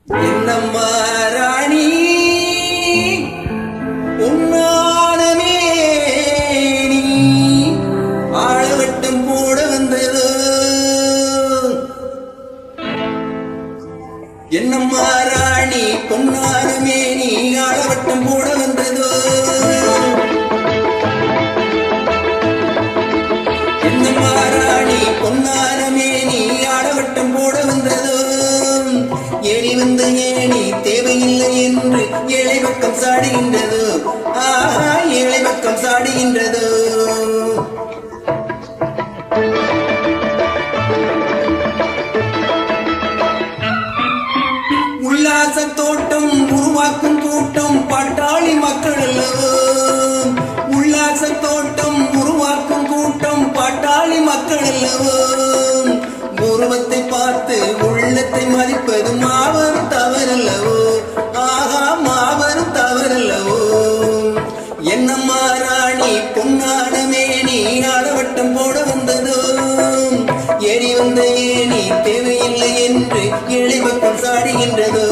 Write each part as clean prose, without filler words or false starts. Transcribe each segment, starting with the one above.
என்னம்மா ராணி உன்னானமே நீ ஆளவட்டம் போட வந்தது. என்னம்மா ராணி பொன்னானமே நீ ஆளவட்டம் போட வந்ததோ. என்னம்மா ராணி பொன்னானமே நீ ஆளவட்டம் போட வந்ததோ. ஏறி வந்த ஏணி தேவையில்லை என்று ஏழை பக்கம் சாடுகின்றது. ஆஹா, ஏழை பக்கம் சாடுகின்றது. உல்லாச தோட்டம் உருவாக்கும் கூட்டம் பாட்டாளி மக்கள் அல்லவோ. உல்லாச தோட்டம் உருவாக்கும் கூட்டம் பாட்டாளி மக்கள் அல்லவோ. உருவத்தை பார்த்து உள்ளத்தை மதிப்பது மாபெரும் தவறல்லவோ. ஆகா, மாபெரும் தவறல்லவோ. என்னம்மா ராணி பொன்னானமே நீ ஆளவட்டம் போட வந்ததோ. ஏறி வந்த ஏணி தேவையில்லை என்று ஏழை பக்கம் சாடுகின்றதோ.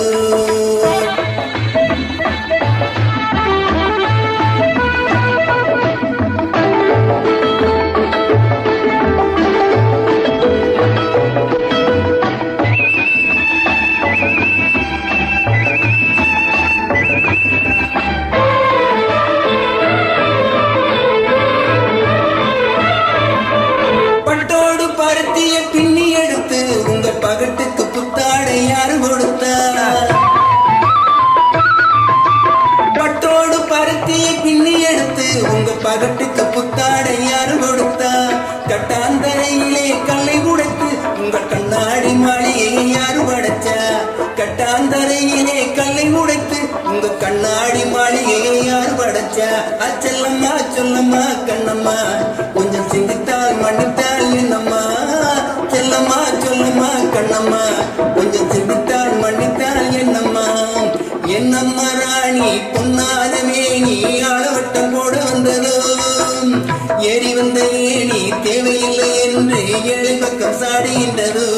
பருத்திய பின்னி எடுத்து உங்க பகட்டுக்கு புத்தாடை யாரு கொடுத்தா. பட்டோடு பருத்திய பின்னி எடுத்து உங்க பகட்டுக்கு புத்தாடை யாரு கொடுத்தா. கட்டாந்தரையிலே கல்லை உடைத்து உங்க கண்ணாடி மாளிகையை யாரு படைச்சா. கட்டாந்தரையிலே கல்லை உடைத்து உங்க கண்ணாடி மாளிகையை யாரு படைச்சா. அச்சல்லம்மா சொல்லம்மா கண்ணம்மா கொஞ்சம் சிந்தித்தால் மன்னித்தால் என்னம்மா. செல்லம்மா சொல்லுமா கண்ணம்மா கொஞ்சம் சிந்தித்தால் மன்னித்தால் என்னம்மா. என்னம்மா ராணி பொன்னானமே நீ ஆளவட்டம் போட வந்ததோ. ஏறி வந்த ஏணி தேவையில்லை என்று ஏழை பக்கம் சாடுகின்றதோ.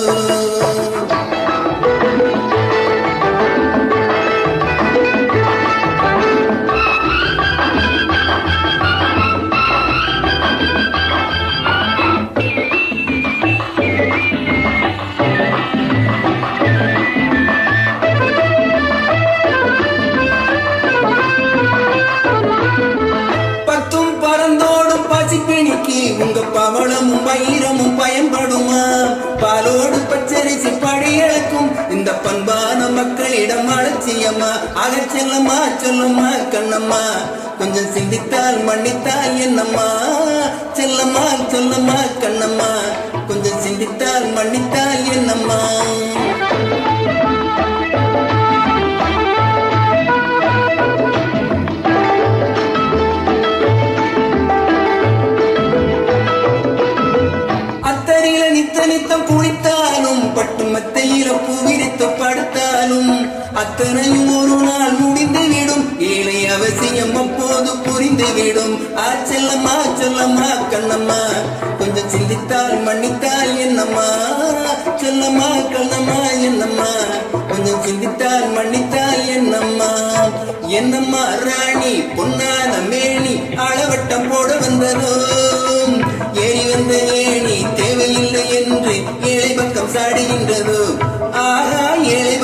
உங்க பவளமும் வைரமும் பயன்படுமா. பாலோடு பச்சரிசி படியளக்கும் இந்த பண்பான மக்களிடம் அலட்சியமா. அகச்செல்லம்மா சொல்லுமா கண்ணம்மா கொஞ்சம் சிந்தித்தால் மன்னித்தால் என்னம்மா. செல்லம்மா சொல்லுமா கண்ணம்மா கொஞ்சம் சிந்தித்தால் மன்னித்தால் என்னம்மா. நித்தம் குளித்தாலும் பட்டு மத்தையில பூவிரித்து படுத்தாலும் அத்தனையும் ஒரு நாள் முடிந்துவிடும். ஏழை அவசியம் அப்போது புரிந்துவிடும். செல்லம்மா சொல்லம்மா கண்ணம்மா கொஞ்சம் சிந்தித்தால் மன்னித்தால் என்னம்மா. சொல்லம்மா கண்ணம்மா என்னம்மா கொஞ்சம் சிந்தித்தால் மன்னித்தால் என்னம்மா. என்னம்மா ராணி பொன்னான மேனி அளவட்டம் போட வந்ததோ. ஏறி வந்த ஏணி தேவையில்லை என்று ஏழை பக்கம் சாடுகின்றதோ. ஆஹா, ஏழை